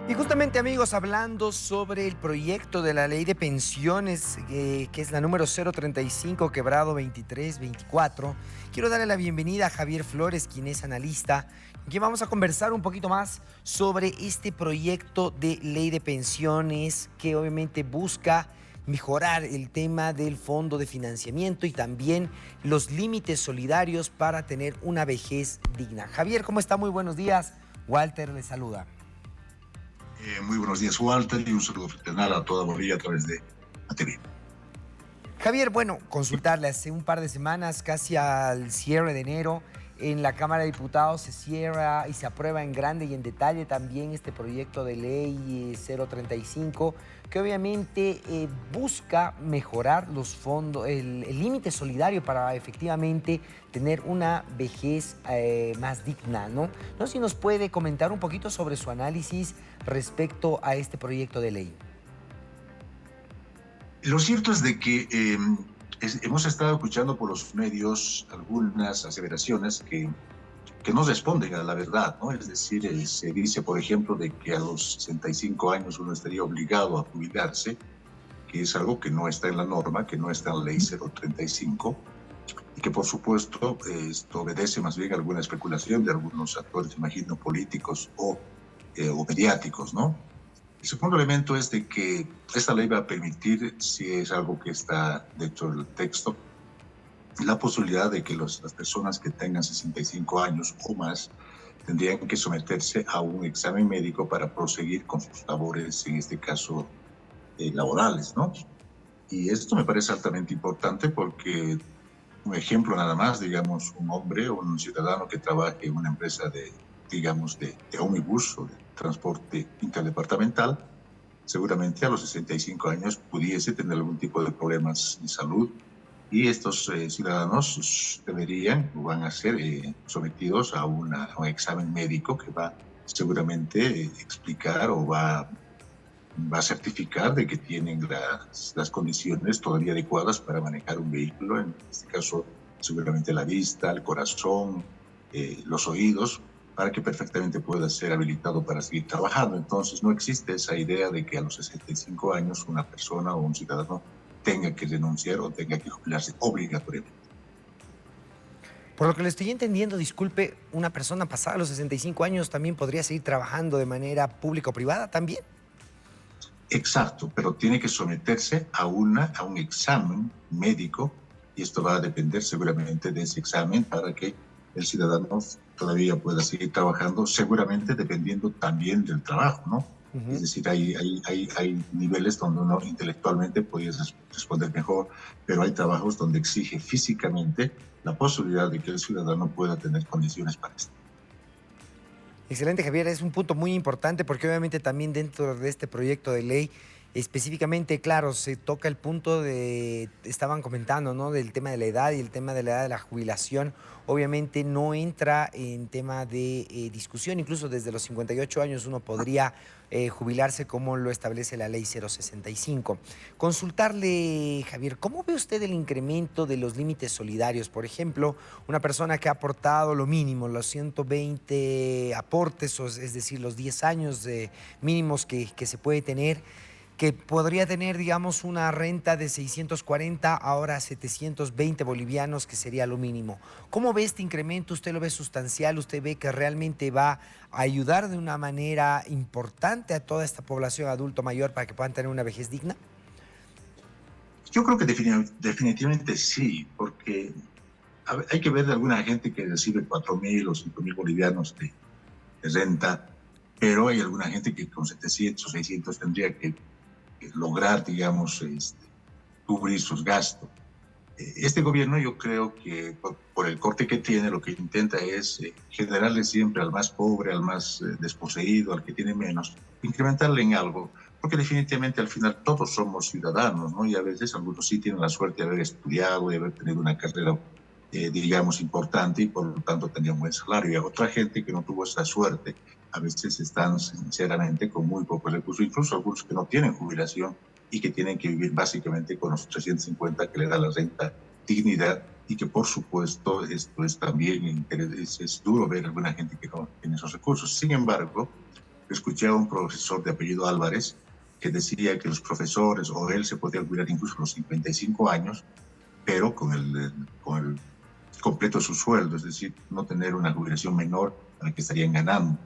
Y justamente amigos, hablando sobre el proyecto de la ley de pensiones, que es la número 035, quebrado 2324, quiero darle la bienvenida a Javier Flores, quien es analista, con quien vamos a conversar un poquito más sobre este proyecto de ley de pensiones que obviamente busca mejorar el tema del fondo de financiamiento y también los límites solidarios para tener una vejez digna. Javier, ¿cómo está? Muy buenos días. Walter le saluda. Muy buenos días, Walter, y un saludo fraternal a toda Bolivia a través de la TV. Javier, bueno, consultarle, hace un par de semanas, casi al cierre de enero, en la Cámara de Diputados se cierra y se aprueba en grande y en detalle también este proyecto de ley 035, que obviamente busca mejorar los fondos, el límite solidario para efectivamente tener una vejez más digna, ¿no? No sé si nos puede comentar un poquito sobre su análisis respecto a este proyecto de ley. Lo cierto es de que hemos estado escuchando por los medios algunas aseveraciones que no responden a la verdad, ¿no? Es decir, se dice, por ejemplo, de que a los 65 años uno estaría obligado a jubilarse, que es algo que no está en la norma, que no está en la ley 035, y que por supuesto esto obedece más bien a alguna especulación de algunos actores, imagino, políticos o mediáticos, ¿no? El segundo elemento es de que esta ley va a permitir, si es algo que está dentro del texto, la posibilidad de que las personas que tengan 65 años o más tendrían que someterse a un examen médico para proseguir con sus labores, en este caso, laborales, ¿no? Y esto me parece altamente importante porque, un ejemplo nada más, digamos, un hombre o un ciudadano que trabaje en una empresa digamos, de ómnibus o de transporte interdepartamental, seguramente a los 65 años pudiese tener algún tipo de problemas de salud y estos ciudadanos deberían o van a ser sometidos a un examen médico que va seguramente explicar o va a certificar de que tienen las condiciones todavía adecuadas para manejar un vehículo, en este caso seguramente la vista, el corazón, los oídos, para que perfectamente pueda ser habilitado para seguir trabajando. Entonces no existe esa idea de que a los 65 años una persona o un ciudadano tenga que renunciar o tenga que jubilarse obligatoriamente. Por lo que le estoy entendiendo, disculpe, una persona pasada los 65 años también podría seguir trabajando de manera pública o privada también. Exacto, pero tiene que someterse a un examen médico y esto va a depender seguramente de ese examen para que el ciudadano todavía pueda seguir trabajando, seguramente dependiendo también del trabajo, ¿no? Es decir, hay niveles donde uno intelectualmente puede responder mejor, pero hay trabajos donde exige físicamente la posibilidad de que el ciudadano pueda tener condiciones para esto. Excelente, Javier. Es un punto muy importante porque obviamente también dentro de este proyecto de ley, específicamente, claro, se toca el punto de, estaban comentando, ¿no? Del tema de la edad y el tema de la edad de la jubilación. Obviamente no entra en tema de discusión, incluso desde los 58 años uno podría jubilarse como lo establece la ley 065. Consultarle, Javier, ¿cómo ve usted el incremento de los límites solidarios? Por ejemplo, una persona que ha aportado lo mínimo, los 120 aportes, es decir, los 10 años mínimos que se puede tener, que podría tener, digamos, una renta de 640, ahora 720 bolivianos, que sería lo mínimo. ¿Cómo ve este incremento? ¿Usted lo ve sustancial? ¿Usted ve que realmente va a ayudar de una manera importante a toda esta población adulto mayor para que puedan tener una vejez digna? Yo creo que definitivamente sí, porque hay que ver de alguna gente que recibe 4.000 o 5.000 bolivianos de renta, pero hay alguna gente que con 700 o 600 tendría que lograr, digamos, cubrir sus gastos. Este gobierno, yo creo que por el corte que tiene, lo que intenta es generarle siempre al más pobre, al más desposeído, al que tiene menos, incrementarle en algo, porque definitivamente al final todos somos ciudadanos, ¿no? Y a veces algunos sí tienen la suerte de haber estudiado, de haber tenido una carrera, digamos, importante y por lo tanto tendría un buen salario. Y a otra gente que no tuvo esa suerte, a veces están sinceramente con muy pocos recursos, incluso algunos que no tienen jubilación y que tienen que vivir básicamente con los 350 que le da la renta dignidad y que por supuesto esto es también es duro ver a alguna gente que no tiene esos recursos. Sin embargo, escuché a un profesor de apellido Álvarez que decía que los profesores o él se podía jubilar incluso a los 55 años, pero con el completo de su sueldo, es decir, no tener una jubilación menor a la que estarían ganando.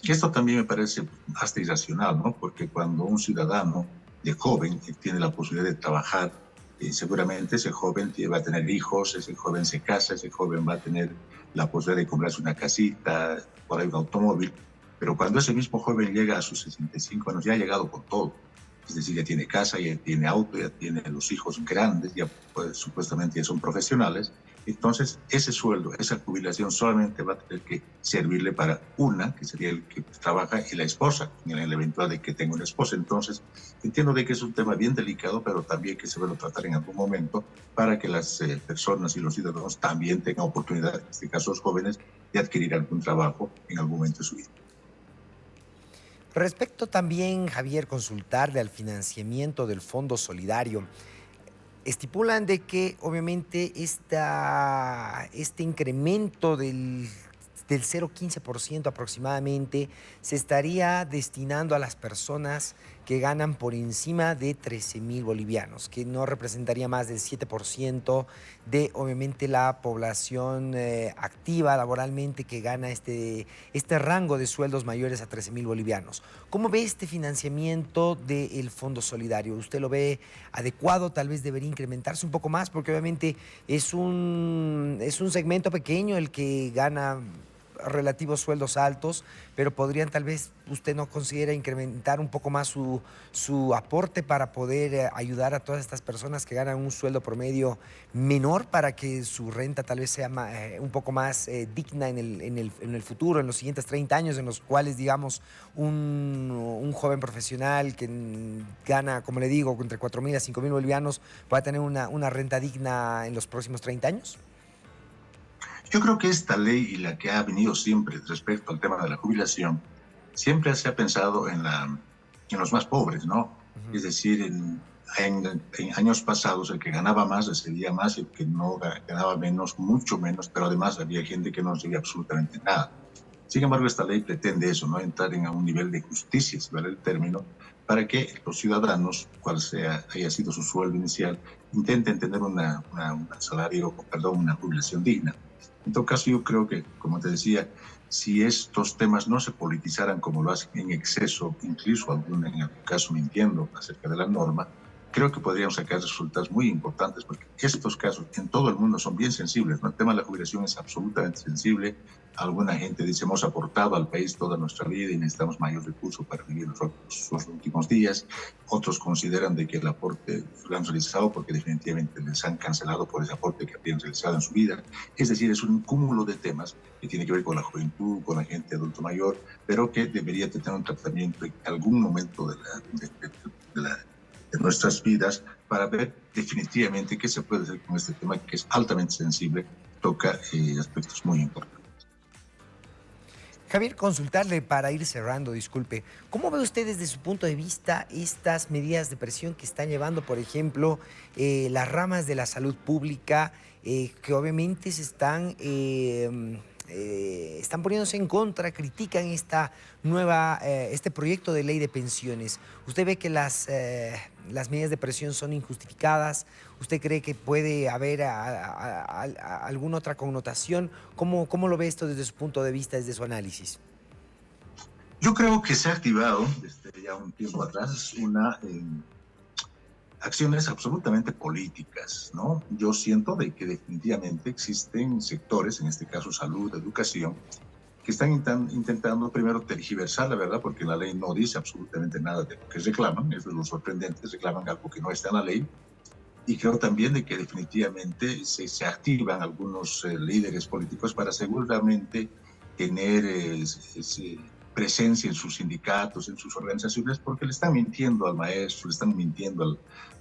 Y esto también me parece hasta irracional, ¿no? Porque cuando un ciudadano de joven tiene la posibilidad de trabajar, seguramente ese joven va a tener hijos, ese joven se casa, ese joven va a tener la posibilidad de comprarse una casita, por ahí un automóvil, pero cuando ese mismo joven llega a sus 65 años, ya ha llegado con todo. Es decir, ya tiene casa, ya tiene auto, ya tiene los hijos grandes, ya pues, supuestamente ya son profesionales. Entonces, ese sueldo, esa jubilación solamente va a tener que servirle para una, que sería el que trabaja, y la esposa, en el eventual de que tenga una esposa. Entonces, entiendo de que es un tema bien delicado, pero también que se debe tratar en algún momento para que las personas y los ciudadanos también tengan oportunidad, en este caso los jóvenes, de adquirir algún trabajo en algún momento de su vida. Respecto también, Javier, consultarle al financiamiento del Fondo Solidario. Estipulan de que obviamente este incremento del 0,15% aproximadamente se estaría destinando a las personas que ganan por encima de 13,000 bolivianos, que no representaría más del 7% de obviamente la población activa laboralmente que gana este rango de sueldos mayores a 13,000 bolivianos. ¿Cómo ve este financiamiento del Fondo Solidario? ¿Usted lo ve adecuado? Tal vez debería incrementarse un poco más, porque obviamente es un segmento pequeño el que gana relativos sueldos altos, pero podrían tal vez, usted no considera incrementar un poco más su aporte para poder ayudar a todas estas personas que ganan un sueldo promedio menor, para que su renta tal vez sea un poco más digna en el futuro, en los siguientes 30 años, en los cuales, digamos, un joven profesional que gana, como le digo, entre 4,000 a 5,000 bolivianos, pueda tener una renta digna en los próximos 30 años? Yo creo que esta ley y la que ha venido siempre respecto al tema de la jubilación, siempre se ha pensado en los más pobres, ¿no? Es decir, en años pasados el que ganaba más recibía más y el que no ganaba menos, mucho menos, pero además había gente que no recibía absolutamente nada. Sin embargo, esta ley pretende eso, ¿no? Entrar en un nivel de justicia, si vale el término, para que los ciudadanos, cual sea, haya sido su sueldo inicial, intenten tener un salario, perdón, una jubilación digna. En todo caso, yo creo que, como te decía, si estos temas no se politizaran como lo hacen en exceso, incluso en algún caso mintiendo acerca de la norma, creo que podríamos sacar resultados muy importantes, porque estos casos en todo el mundo son bien sensibles, ¿no? El tema de la jubilación es absolutamente sensible. Alguna gente dice, hemos aportado al país toda nuestra vida y necesitamos mayor recurso para vivir los últimos días. Otros consideran de que el aporte lo han realizado porque definitivamente les han cancelado por ese aporte que habían realizado en su vida. Es decir, es un cúmulo de temas que tiene que ver con la juventud, con la gente adulto mayor, pero que debería tener un tratamiento en algún momento de nuestras vidas para ver definitivamente qué se puede hacer con este tema que es altamente sensible, toca aspectos muy importantes. Javier, consultarle para ir cerrando, disculpe, ¿cómo ve usted desde su punto de vista estas medidas de presión que están llevando, por ejemplo, las ramas de la salud pública, que obviamente están poniéndose en contra, critican este proyecto de ley de pensiones? ¿Usted ve que las medidas de presión son injustificadas? ¿Usted cree que puede haber alguna otra connotación? ¿Cómo lo ve esto desde su punto de vista, desde su análisis? Yo creo que se ha activado desde ya un tiempo atrás acciones absolutamente políticas, ¿no? Yo siento de que definitivamente existen sectores, en este caso salud, educación, que están intentando primero tergiversar la verdad, porque la ley no dice absolutamente nada de lo que reclaman, eso es lo sorprendente, reclaman algo que no está en la ley. Y creo también de que definitivamente se activan algunos líderes políticos para seguramente tener presencia en sus sindicatos, en sus organizaciones, porque le están mintiendo al maestro, le están mintiendo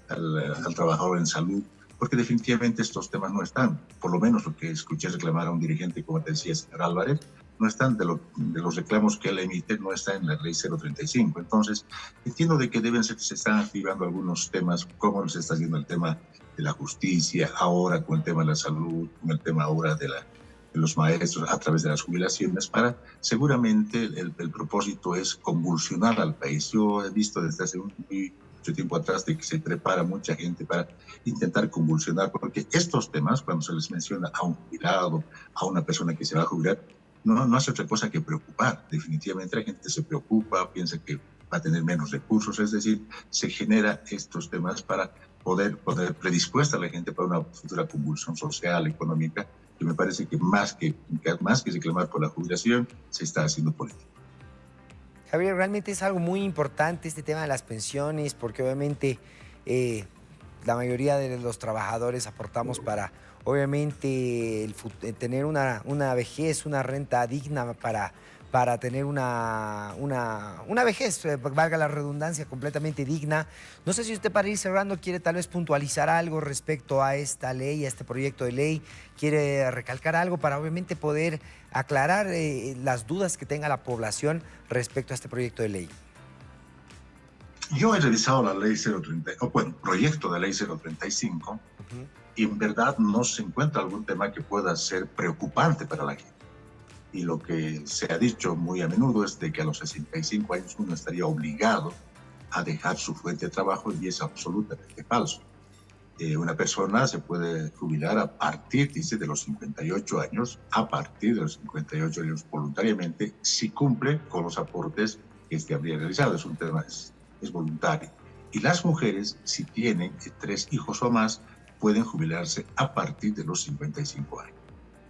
al trabajador en salud, porque definitivamente estos temas no están, por lo menos lo que escuché reclamar a un dirigente, como te decía, señor Álvarez, no están de los reclamos que él emite, no está en la ley 035. Entonces, entiendo de que se están activando algunos temas, como se está haciendo el tema de la justicia, ahora con el tema de la salud, con el tema ahora de los maestros a través de las jubilaciones para, seguramente el propósito es convulsionar al país. Yo he visto desde hace mucho tiempo atrás de que se prepara mucha gente para intentar convulsionar, porque estos temas, cuando se les menciona a un jubilado, a una persona que se va a jubilar, no hace otra cosa que preocupar. Definitivamente la gente se preocupa, piensa que va a tener menos recursos, es decir, se genera estos temas para poder predispuesta a la gente para una futura convulsión social, económica, que me parece que más que reclamar por la jubilación, se está haciendo política. Javier, realmente es algo muy importante este tema de las pensiones, porque obviamente la mayoría de los trabajadores aportamos para, obviamente, tener una vejez, una renta digna para tener una vejez, valga la redundancia, completamente digna. No sé si usted, para ir cerrando, quiere tal vez puntualizar algo respecto a esta ley, a este proyecto de ley, quiere recalcar algo para obviamente poder aclarar las dudas que tenga la población respecto a este proyecto de ley. Yo he revisado la ley 030, proyecto de ley 035, y en verdad no se encuentra algún tema que pueda ser preocupante para la gente. Y lo que se ha dicho muy a menudo es de que a los 65 años uno estaría obligado a dejar su fuente de trabajo, y es absolutamente falso. Una persona se puede jubilar a partir, dice, de los 58 años, a partir de los 58 años voluntariamente, si cumple con los aportes que habría realizado. Es un tema, es voluntario. Y las mujeres, si tienen 3 hijos o más, pueden jubilarse a partir de los 55 años.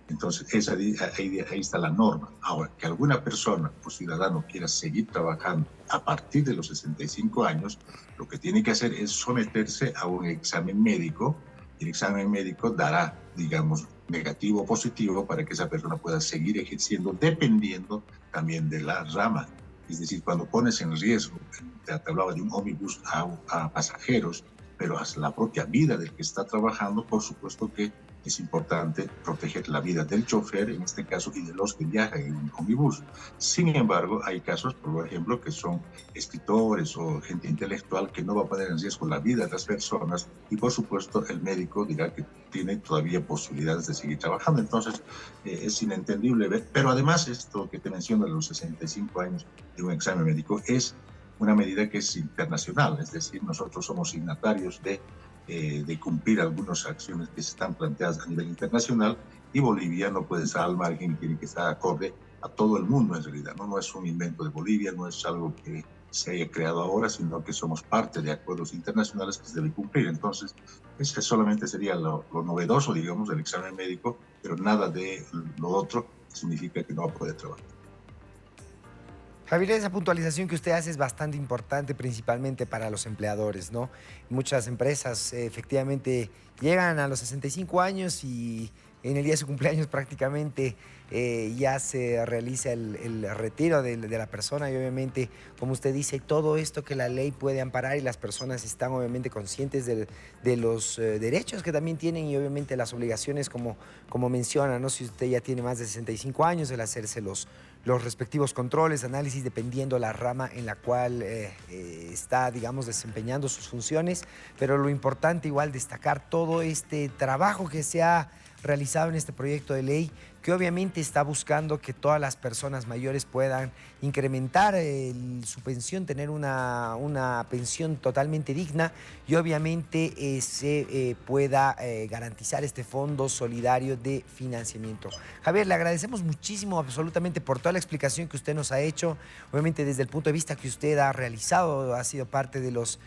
Entonces, ahí está la norma. Ahora, que alguna persona o ciudadano quiera seguir trabajando a partir de los 65 años, lo que tiene que hacer es someterse a un examen médico, y el examen médico dará, digamos, negativo o positivo para que esa persona pueda seguir ejerciendo, dependiendo también de la rama. Es decir, cuando pones en riesgo, te hablaba de un ómnibus a pasajeros, pero hasta la propia vida del que está trabajando, por supuesto que es importante proteger la vida del chofer, en este caso, y de los que viajan en un ómnibus. Sin embargo, hay casos, por ejemplo, que son escritores o gente intelectual que no va a poner en riesgo la vida de las personas, y por supuesto el médico dirá que tiene todavía posibilidades de seguir trabajando. Entonces, es inentendible ver. Pero además, esto que te menciono de los 65 años de un examen médico es una medida que es internacional, es decir, nosotros somos signatarios de cumplir algunas acciones que se están planteadas a nivel internacional, y Bolivia no puede estar al margen y tiene que estar acorde a todo el mundo en realidad. No es un invento de Bolivia, no es algo que se haya creado ahora, sino que somos parte de acuerdos internacionales que se deben cumplir. Entonces, ese solamente sería lo novedoso, digamos, del examen médico, pero nada de lo otro significa que no va a poder trabajar. Javier, esa puntualización que usted hace es bastante importante, principalmente para los empleadores, ¿no? Muchas empresas efectivamente llegan a los 65 años y en el día de su cumpleaños prácticamente ya se realiza el retiro de la persona, y obviamente, como usted dice, todo esto que la ley puede amparar, y las personas están obviamente conscientes de los derechos que también tienen, y obviamente las obligaciones, como menciona, ¿no? Si usted ya tiene más de 65 años, el hacerse los respectivos controles, análisis, dependiendo la rama en la cual está, digamos, desempeñando sus funciones. Pero lo importante, igual, destacar todo este trabajo que se ha realizado en este proyecto de ley, que obviamente está buscando que todas las personas mayores puedan incrementar su pensión, tener una pensión totalmente digna, y obviamente se pueda garantizar este fondo solidario de financiamiento. Javier, le agradecemos muchísimo absolutamente por toda la explicación que usted nos ha hecho, obviamente desde el punto de vista que usted ha realizado, ha sido parte de los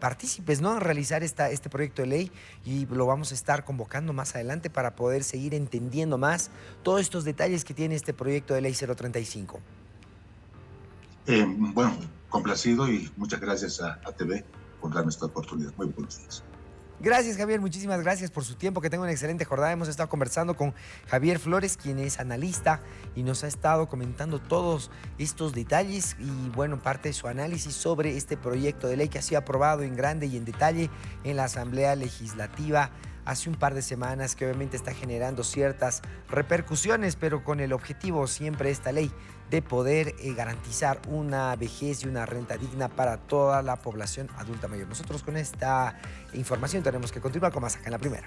partícipes, ¿no?, en realizar este proyecto de ley, y lo vamos a estar convocando más adelante para poder seguir entendiendo más todos estos detalles que tiene este proyecto de ley 035. Bueno, complacido, y muchas gracias a TV por darme esta oportunidad. Muy buenos días. Gracias, Javier, muchísimas gracias por su tiempo, que tenga una excelente jornada. Hemos estado conversando con Javier Flores, quien es analista y nos ha estado comentando todos estos detalles y, bueno, parte de su análisis sobre este proyecto de ley que ha sido aprobado en grande y en detalle en la Asamblea Legislativa hace un par de semanas, que obviamente está generando ciertas repercusiones, pero con el objetivo siempre esta ley de poder garantizar una vejez y una renta digna para toda la población adulta mayor. Nosotros con esta información tenemos que continuar con más acá en La Primera.